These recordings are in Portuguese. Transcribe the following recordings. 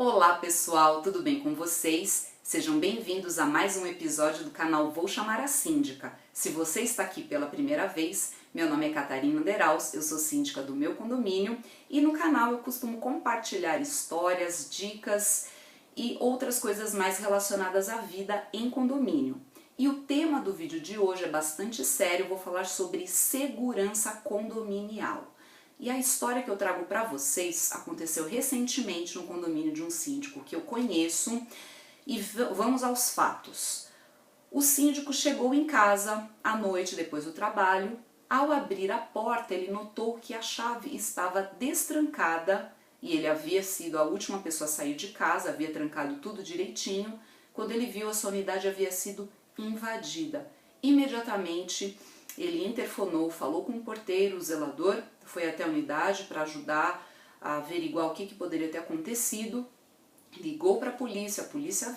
Olá pessoal, tudo bem com vocês? Sejam bem-vindos a mais um episódio do canal Vou Chamar a Síndica. Se você está aqui pela primeira vez, meu nome é Catarina Deraus, eu sou síndica do meu condomínio e no canal eu costumo compartilhar histórias, dicas e outras coisas mais relacionadas à vida em condomínio. E o tema do vídeo de hoje é bastante sério, eu vou falar sobre segurança condominial. E a história que eu trago para vocês aconteceu recentemente no condomínio de um síndico que eu conheço e vamos aos fatos. O síndico chegou em casa à noite depois do trabalho. Ao abrir a porta, ele notou que a chave estava destrancada e ele havia sido a última pessoa a sair de casa, havia trancado tudo direitinho. Quando ele viu, a sua unidade havia sido invadida. Imediatamente ele interfonou, falou com o porteiro, o zelador, foi até a unidade para ajudar a averiguar o que poderia ter acontecido, ligou para a polícia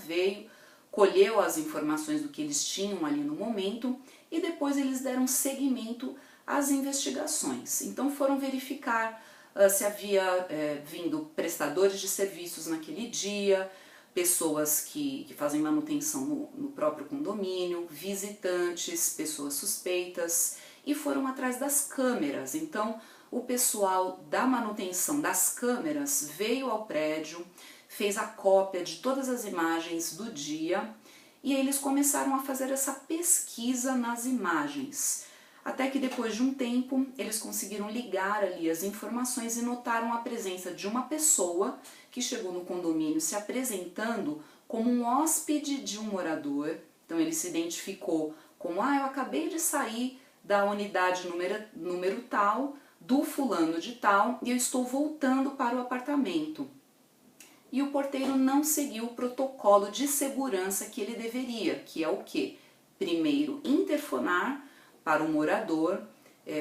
veio, colheu as informações do que eles tinham ali no momento e depois eles deram seguimento às investigações. Então foram verificar se havia vindo prestadores de serviços naquele dia, pessoas que fazem manutenção no próprio condomínio, visitantes, pessoas suspeitas e foram atrás das câmeras. Então o pessoal da manutenção das câmeras veio ao prédio, fez a cópia de todas as imagens do dia e aí eles começaram a fazer essa pesquisa nas imagens. Até que depois de um tempo eles conseguiram ligar ali as informações e notaram a presença de uma pessoa que chegou no condomínio se apresentando como um hóspede de um morador. Então ele se identificou como, eu acabei de sair da unidade número tal, do fulano de tal, e eu estou voltando para o apartamento. E o porteiro não seguiu o protocolo de segurança que ele deveria, que é o quê? Primeiro interfonar para o morador,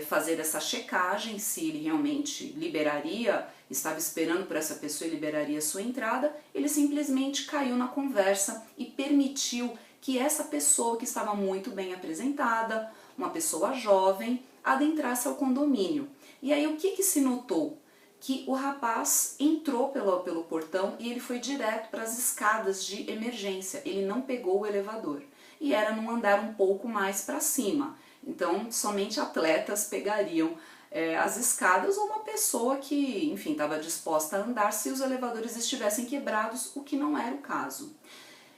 fazer essa checagem se ele realmente liberaria, estava esperando por essa pessoa e liberaria a sua entrada. Ele simplesmente caiu na conversa e permitiu que essa pessoa que estava muito bem apresentada, uma pessoa jovem, adentrasse ao condomínio. E aí o que se notou? Que o rapaz entrou pelo portão e ele foi direto para as escadas de emergência, ele não pegou o elevador. E era num andar um pouco mais para cima. Então, somente atletas pegariam as escadas ou uma pessoa que, enfim, estava disposta a andar se os elevadores estivessem quebrados, o que não era o caso.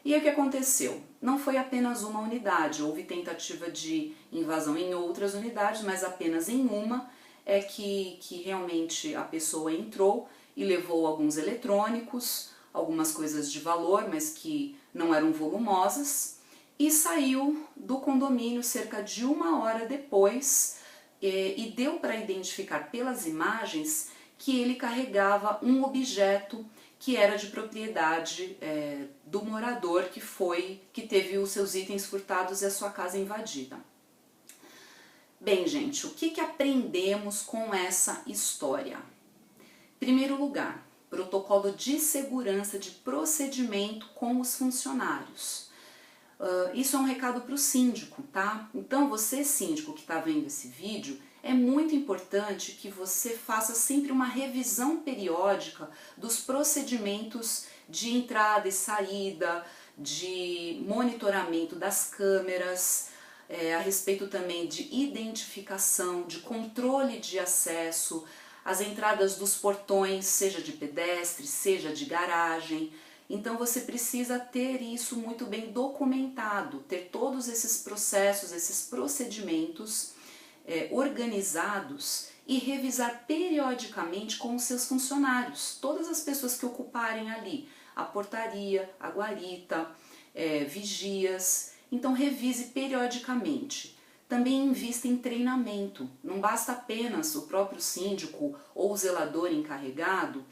E aí o que aconteceu? Não foi apenas uma unidade, houve tentativa de invasão em outras unidades, mas apenas em uma é que realmente a pessoa entrou e levou alguns eletrônicos, algumas coisas de valor, mas que não eram volumosas, e saiu do condomínio cerca de 1 hora depois e deu para identificar pelas imagens que ele carregava um objeto que era de propriedade do morador que teve os seus itens furtados e a sua casa invadida. Bem, gente, o que aprendemos com essa história? Primeiro lugar, protocolo de segurança de procedimento com os funcionários. Isso é um recado para o síndico, tá? Então você, síndico que está vendo esse vídeo, é muito importante que você faça sempre uma revisão periódica dos procedimentos de entrada e saída, de monitoramento das câmeras, a respeito também de identificação, de controle de acesso, as entradas dos portões, seja de pedestre, seja de garagem. Então você precisa ter isso muito bem documentado, ter todos esses processos, esses procedimentos organizados e revisar periodicamente com os seus funcionários, todas as pessoas que ocuparem ali, a portaria, a guarita, vigias. Então revise periodicamente. Também invista em treinamento, não basta apenas o próprio síndico ou o zelador encarregado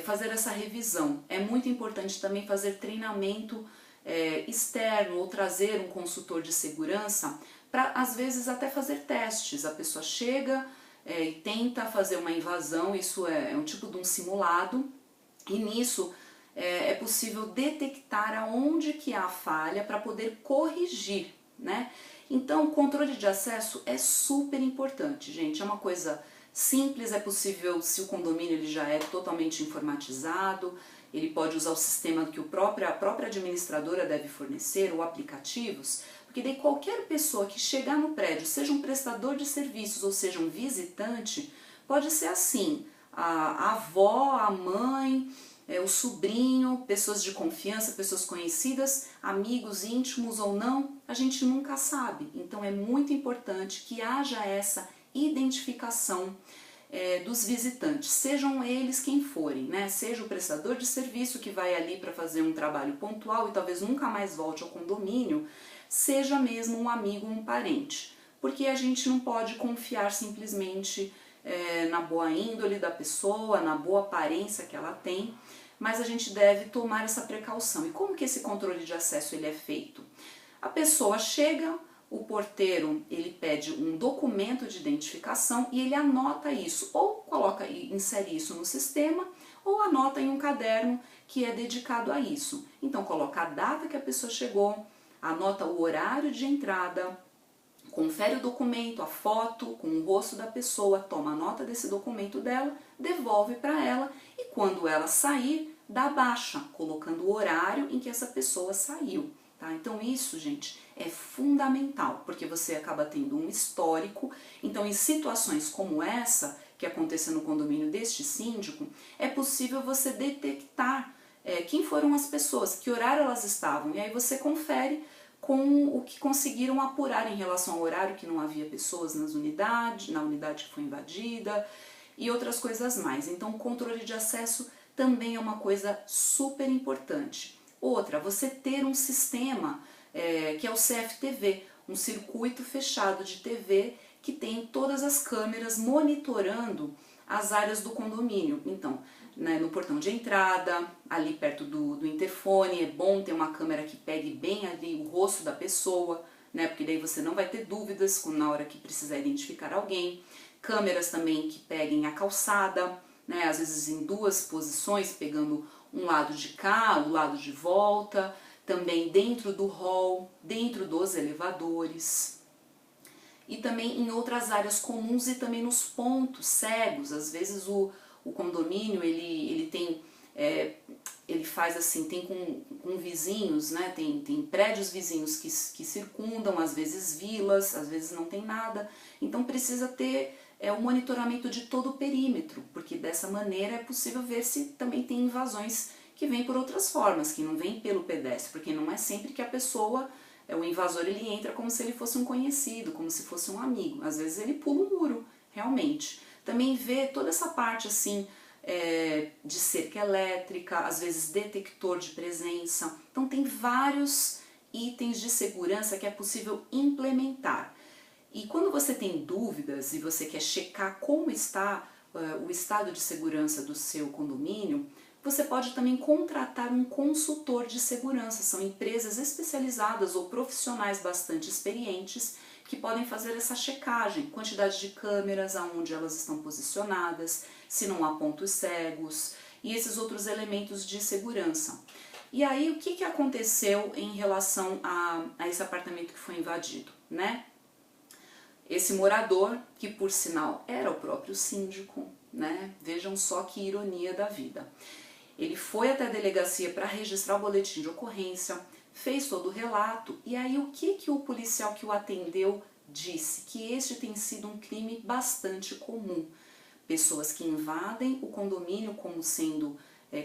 fazer essa revisão. É muito importante também fazer treinamento externo ou trazer um consultor de segurança para, às vezes, até fazer testes. A pessoa chega e tenta fazer uma invasão, isso é um tipo de um simulado, e nisso é possível detectar aonde que há a falha para poder corrigir, né? Então, o controle de acesso é super importante, gente, é uma coisa simples, é possível, se o condomínio ele já é totalmente informatizado, ele pode usar o sistema que a própria administradora deve fornecer, ou aplicativos, porque daí qualquer pessoa que chegar no prédio, seja um prestador de serviços ou seja um visitante, pode ser assim, a avó, a mãe, o sobrinho, pessoas de confiança, pessoas conhecidas, amigos íntimos ou não, a gente nunca sabe. Então é muito importante que haja essa identificação dos visitantes, sejam eles quem forem, né? Seja o prestador de serviço que vai ali para fazer um trabalho pontual e talvez nunca mais volte ao condomínio, seja mesmo um amigo ou um parente, porque a gente não pode confiar simplesmente na boa índole da pessoa, na boa aparência que ela tem, mas a gente deve tomar essa precaução. E como que esse controle de acesso ele é feito? A pessoa chega, o porteiro ele pede um documento de identificação e ele anota isso, ou coloca e insere isso no sistema, ou anota em um caderno que é dedicado a isso. Então coloca a data que a pessoa chegou, anota o horário de entrada, confere o documento, a foto com o rosto da pessoa, toma nota desse documento dela, devolve para ela e quando ela sair, dá baixa, colocando o horário em que essa pessoa saiu. Tá? Então isso, gente, é fundamental, porque você acaba tendo um histórico. Então em situações como essa, que aconteceu no condomínio deste síndico, é possível você detectar quem foram as pessoas, que horário elas estavam, e aí você confere com o que conseguiram apurar em relação ao horário, que não havia pessoas na unidade que foi invadida e outras coisas mais. Então o controle de acesso também é uma coisa super importante. Outra, você ter um sistema que é o CFTV, um circuito fechado de TV que tem todas as câmeras monitorando as áreas do condomínio. Então, no portão de entrada, ali perto do interfone, é bom ter uma câmera que pegue bem ali o rosto da pessoa, né, porque daí você não vai ter dúvidas na hora que precisar identificar alguém. Câmeras também que peguem a calçada, né, às vezes em duas posições, pegando um lado de cá, o lado de volta, também dentro do hall, dentro dos elevadores. E também em outras áreas comuns e também nos pontos cegos. Às vezes o condomínio ele tem, ele faz assim, tem com vizinhos, né? Tem prédios vizinhos que circundam, às vezes vilas, às vezes não tem nada. Então precisa ter o monitoramento de todo o perímetro, porque dessa maneira é possível ver se também tem invasões que vêm por outras formas, que não vêm pelo pedestre, porque não é sempre que a pessoa, o invasor, ele entra como se ele fosse um conhecido, como se fosse um amigo. Às vezes ele pula o muro, realmente. Também vê toda essa parte assim de cerca elétrica, às vezes detector de presença. Então tem vários itens de segurança que é possível implementar. E quando você tem dúvidas e você quer checar como está o estado de segurança do seu condomínio, você pode também contratar um consultor de segurança. São empresas especializadas ou profissionais bastante experientes que podem fazer essa checagem, quantidade de câmeras, aonde elas estão posicionadas, se não há pontos cegos e esses outros elementos de segurança. E aí o que aconteceu em relação a esse apartamento que foi invadido, né? Esse morador, que por sinal era o próprio síndico, né? Vejam só que ironia da vida. Ele foi até a delegacia para registrar o boletim de ocorrência, fez todo o relato, e aí o que o policial que o atendeu disse? Que este tem sido um crime bastante comum. Pessoas que invadem o condomínio como sendo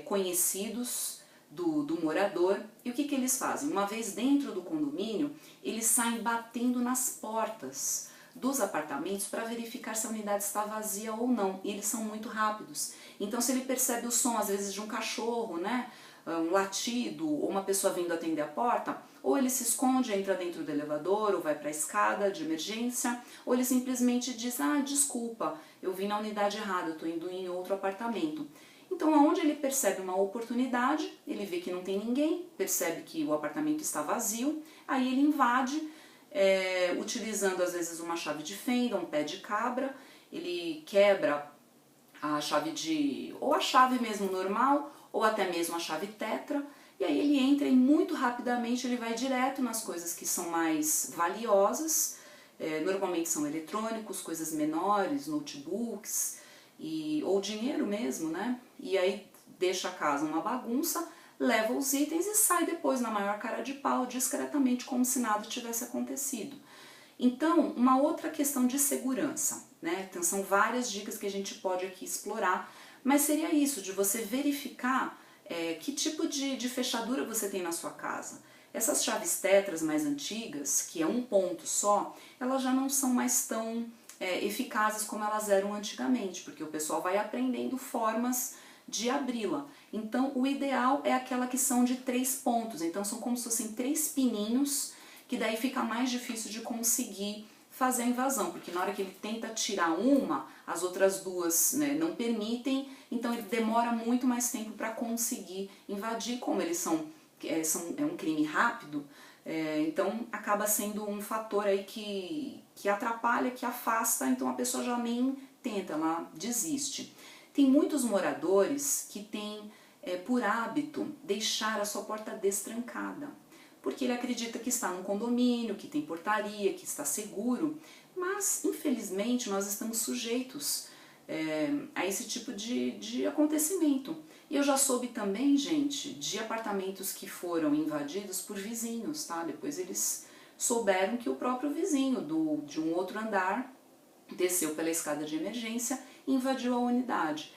conhecidos do morador, e o que eles fazem? Uma vez dentro do condomínio, eles saem batendo nas portas dos apartamentos para verificar se a unidade está vazia ou não, e eles são muito rápidos. Então se ele percebe o som, às vezes, de um cachorro, né, um latido, ou uma pessoa vindo atender a porta, ou ele se esconde, entra dentro do elevador, ou vai para a escada de emergência, ou ele simplesmente diz, desculpa, eu vim na unidade errada, eu estou indo em outro apartamento. Então, aonde ele percebe uma oportunidade, ele vê que não tem ninguém, percebe que o apartamento está vazio, aí ele invade, utilizando às vezes uma chave de fenda, um pé de cabra, ele quebra a chave ou a chave mesmo normal, ou até mesmo a chave tetra, e aí ele entra e muito rapidamente ele vai direto nas coisas que são mais valiosas, Normalmente são eletrônicos, coisas menores, notebooks ou dinheiro mesmo, né? E aí deixa a casa uma bagunça, leva os itens e sai depois na maior cara de pau, discretamente, como se nada tivesse acontecido. Então, uma outra questão de segurança, né? Então, são várias dicas que a gente pode aqui explorar, mas seria isso, de você verificar que tipo de fechadura você tem na sua casa. Essas chaves tetras mais antigas, que é um ponto só, elas já não são mais tão eficazes como elas eram antigamente, porque o pessoal vai aprendendo formas de abri-la. Então, o ideal é aquela que são de 3 pontos, então são como se fossem 3 pininhos, que daí fica mais difícil de conseguir fazer a invasão, porque na hora que ele tenta tirar uma, as outras duas, né, não permitem, então ele demora muito mais tempo para conseguir invadir, como eles é um crime rápido, então acaba sendo um fator aí que atrapalha, que afasta, então a pessoa já nem tenta, ela desiste. Tem muitos moradores que têm por hábito deixar a sua porta destrancada, porque ele acredita que está num condomínio, que tem portaria, que está seguro, mas infelizmente nós estamos sujeitos a esse tipo de acontecimento. E eu já soube também, gente, de apartamentos que foram invadidos por vizinhos, tá? Depois eles souberam que o próprio vizinho de um outro andar desceu pela escada de emergência e invadiu a unidade.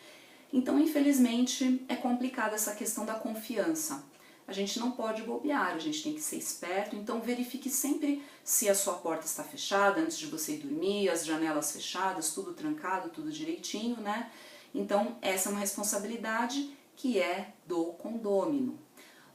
Então, infelizmente, é complicada essa questão da confiança. A gente não pode bobear, a gente tem que ser esperto, então verifique sempre se a sua porta está fechada antes de você ir dormir, as janelas fechadas, tudo trancado, tudo direitinho, né? Então, essa é uma responsabilidade que é do condômino.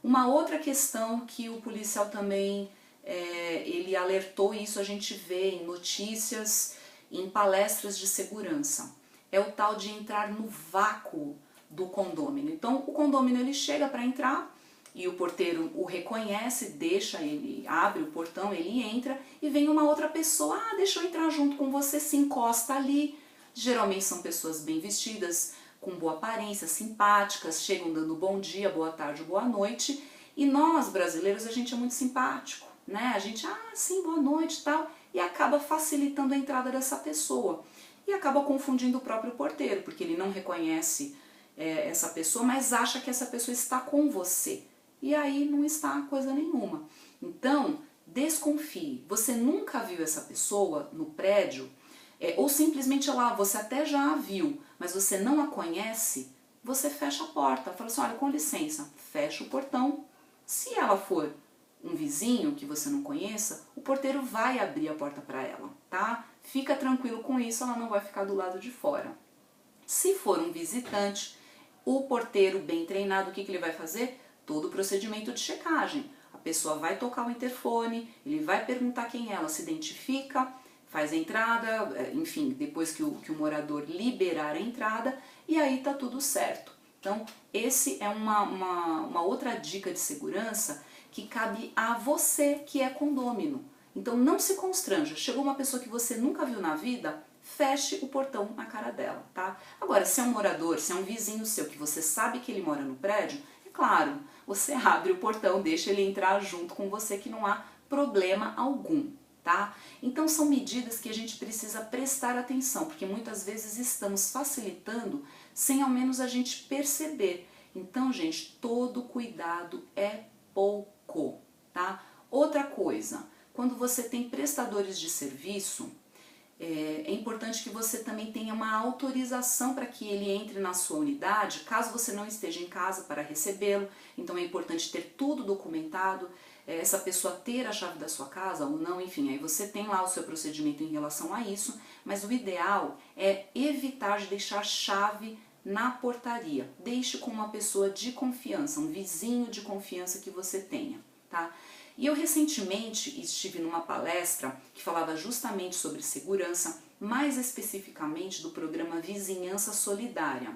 Uma outra questão que o policial também, ele alertou, isso a gente vê em notícias, em palestras de segurança, é o tal de entrar no vácuo do condômino. Então, o condômino ele chega para entrar e o porteiro o reconhece, deixa ele, abre o portão, ele entra e vem uma outra pessoa, deixa eu entrar junto com você, se encosta ali. Geralmente são pessoas bem vestidas, com boa aparência, simpáticas, chegam dando bom dia, boa tarde, boa noite. E nós, brasileiros, a gente é muito simpático, né? A gente, sim, boa noite e tal, e acaba facilitando a entrada dessa pessoa. E acaba confundindo o próprio porteiro, porque ele não reconhece essa pessoa, mas acha que essa pessoa está com você. E aí não está coisa nenhuma. Então, desconfie. Você nunca viu essa pessoa no prédio, ou simplesmente lá, você até já a viu, mas você não a conhece, você fecha a porta. Fala assim, olha, com licença, fecha o portão. Se ela for um vizinho que você não conheça, o porteiro vai abrir a porta para ela, tá? Fica tranquilo com isso, ela não vai ficar do lado de fora. Se for um visitante, o porteiro bem treinado, o que ele vai fazer? Todo o procedimento de checagem. A pessoa vai tocar o interfone, ele vai perguntar quem é, ela se identifica, faz a entrada, enfim, depois que o morador liberar a entrada, e aí tá tudo certo. Então, esse é uma outra dica de segurança que cabe a você que é condômino. Então, não se constranja. Chegou uma pessoa que você nunca viu na vida, feche o portão na cara dela, tá? Agora, se é um morador, se é um vizinho seu que você sabe que ele mora no prédio, é claro, você abre o portão, deixa ele entrar junto com você que não há problema algum, tá? Então são medidas que a gente precisa prestar atenção, porque muitas vezes estamos facilitando sem ao menos a gente perceber. Então, gente, todo cuidado é pouco, tá? Outra coisa, quando você tem prestadores de serviço, é importante que você também tenha uma autorização para que ele entre na sua unidade, caso você não esteja em casa para recebê-lo. Então é importante ter tudo documentado, essa pessoa ter a chave da sua casa ou não, enfim, aí você tem lá o seu procedimento em relação a isso, mas o ideal é evitar de deixar chave na portaria. Deixe com uma pessoa de confiança, um vizinho de confiança que você tenha, tá? E eu recentemente estive numa palestra que falava justamente sobre segurança, mais especificamente do programa Vizinhança Solidária.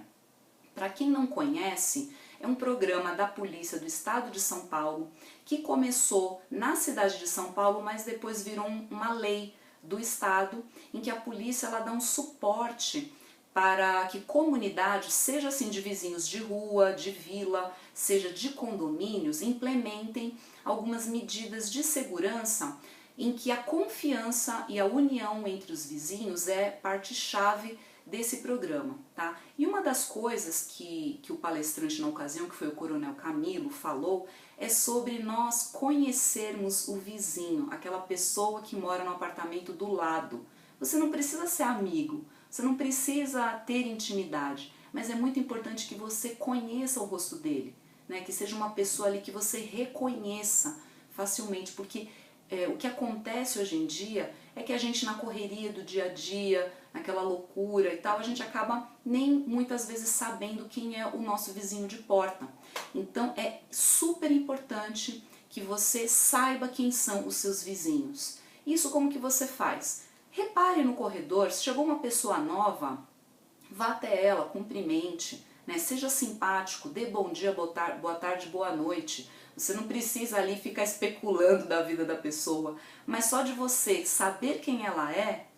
Para quem não conhece, é um programa da Polícia do Estado de São Paulo que começou na cidade de São Paulo, mas depois virou uma lei do Estado em que a polícia ela dá um suporte para que comunidades, seja assim de vizinhos de rua, de vila, seja de condomínios, implementem algumas medidas de segurança em que a confiança e a união entre os vizinhos é parte-chave desse programa, tá? E uma das coisas que o palestrante na ocasião, que foi o Coronel Camilo, falou é sobre nós conhecermos o vizinho, aquela pessoa que mora no apartamento do lado. Você não precisa ser amigo, você não precisa ter intimidade, mas é muito importante que você conheça o rosto dele, né? Que seja uma pessoa ali que você reconheça facilmente, porque o que acontece hoje em dia é que a gente, na correria do dia a dia, naquela loucura e tal, a gente acaba nem muitas vezes sabendo quem é o nosso vizinho de porta. Então é super importante que você saiba quem são os seus vizinhos. Isso como que você faz? Repare no corredor, se chegou uma pessoa nova, vá até ela, cumprimente, né? Seja simpático, dê bom dia, boa tarde, boa noite. Você não precisa ali ficar especulando da vida da pessoa, mas só de você saber quem ela é,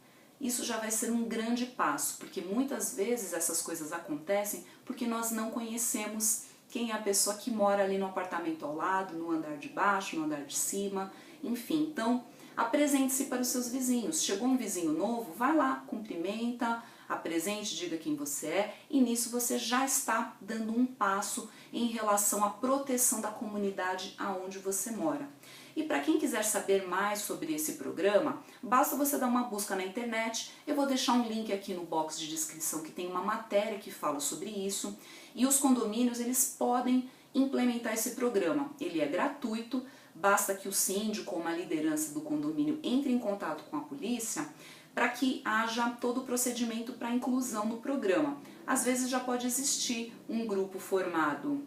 isso já vai ser um grande passo, porque muitas vezes essas coisas acontecem porque nós não conhecemos quem é a pessoa que mora ali no apartamento ao lado, no andar de baixo, no andar de cima, enfim. Então, apresente-se para os seus vizinhos. Chegou um vizinho novo, vai lá, cumprimenta, apresente, diga quem você é, e nisso você já está dando um passo em relação à proteção da comunidade aonde você mora. E para quem quiser saber mais sobre esse programa, basta você dar uma busca na internet. Eu vou deixar um link aqui no box de descrição que tem uma matéria que fala sobre isso. E os condomínios, eles podem implementar esse programa. Ele é gratuito, basta que o síndico ou uma liderança do condomínio entre em contato com a polícia para que haja todo o procedimento para inclusão no programa. Às vezes já pode existir um grupo formado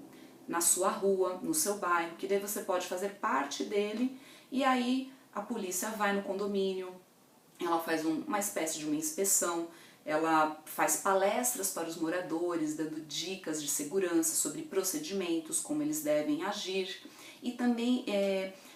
na sua rua, no seu bairro, que daí você pode fazer parte dele, e aí a polícia vai no condomínio, ela faz uma espécie de uma inspeção, ela faz palestras para os moradores, dando dicas de segurança sobre procedimentos, como eles devem agir, e também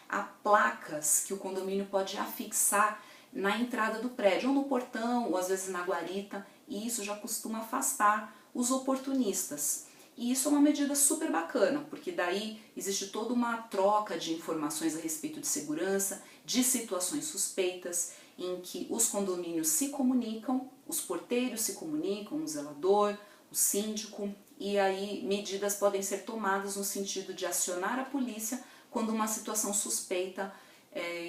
há placas que o condomínio pode afixar na entrada do prédio, ou no portão, ou às vezes na guarita, e isso já costuma afastar os oportunistas. E isso é uma medida super bacana, porque daí existe toda uma troca de informações a respeito de segurança, de situações suspeitas, em que os condomínios se comunicam, os porteiros se comunicam, o zelador, o síndico, e aí medidas podem ser tomadas no sentido de acionar a polícia quando uma situação suspeita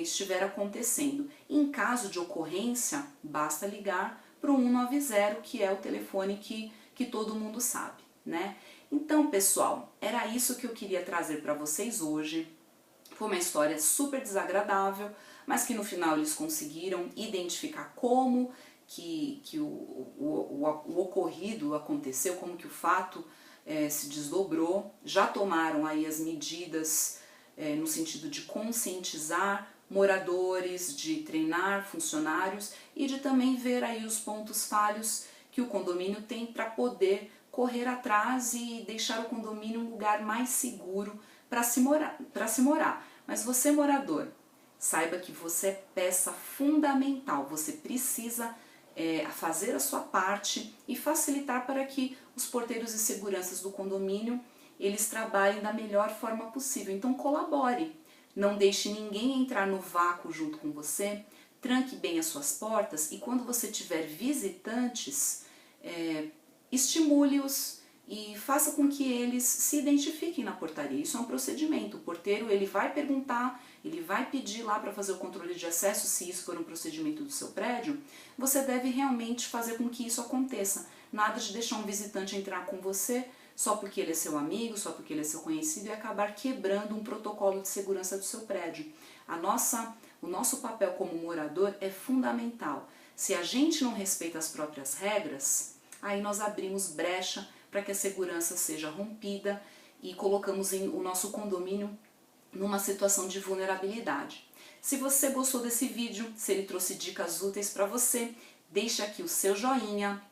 estiver acontecendo. Em caso de ocorrência, basta ligar para o 190, que é o telefone que todo mundo sabe, né? Então, pessoal, era isso que eu queria trazer para vocês hoje. Foi uma história super desagradável, mas que no final eles conseguiram identificar como que o ocorrido aconteceu, como que o fato se desdobrou. Já tomaram aí as medidas no sentido de conscientizar moradores, de treinar funcionários e de também ver aí os pontos falhos que o condomínio tem para poder correr atrás e deixar o condomínio um lugar mais seguro para se morar. Mas você, morador, saiba que você é peça fundamental, você precisa fazer a sua parte e facilitar para que os porteiros e seguranças do condomínio eles trabalhem da melhor forma possível. Então colabore, não deixe ninguém entrar no vácuo junto com você, tranque bem as suas portas e quando você tiver visitantes, estimule-os e faça com que eles se identifiquem na portaria. Isso é um procedimento. O porteiro ele vai perguntar, ele vai pedir lá para fazer o controle de acesso, se isso for um procedimento do seu prédio. Você deve realmente fazer com que isso aconteça. Nada de deixar um visitante entrar com você só porque ele é seu amigo, só porque ele é seu conhecido e acabar quebrando um protocolo de segurança do seu prédio. O nosso papel como morador é fundamental. Se a gente não respeita as próprias regras, aí nós abrimos brecha para que a segurança seja rompida e colocamos o nosso condomínio numa situação de vulnerabilidade. Se você gostou desse vídeo, se ele trouxe dicas úteis para você, deixe aqui o seu joinha.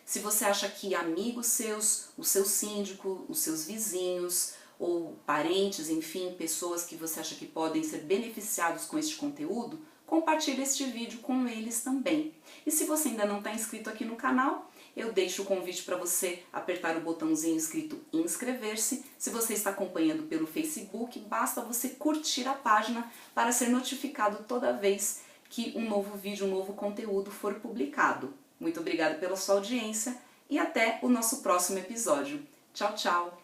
Se você acha que amigos seus, o seu síndico, os seus vizinhos ou parentes, enfim, pessoas que você acha que podem ser beneficiados com este conteúdo, compartilhe este vídeo com eles também. E se você ainda não está inscrito aqui no canal, eu deixo o convite para você apertar o botãozinho escrito inscrever-se. Se você está acompanhando pelo Facebook, basta você curtir a página para ser notificado toda vez que um novo vídeo, um novo conteúdo for publicado. Muito obrigada pela sua audiência e até o nosso próximo episódio. Tchau, tchau!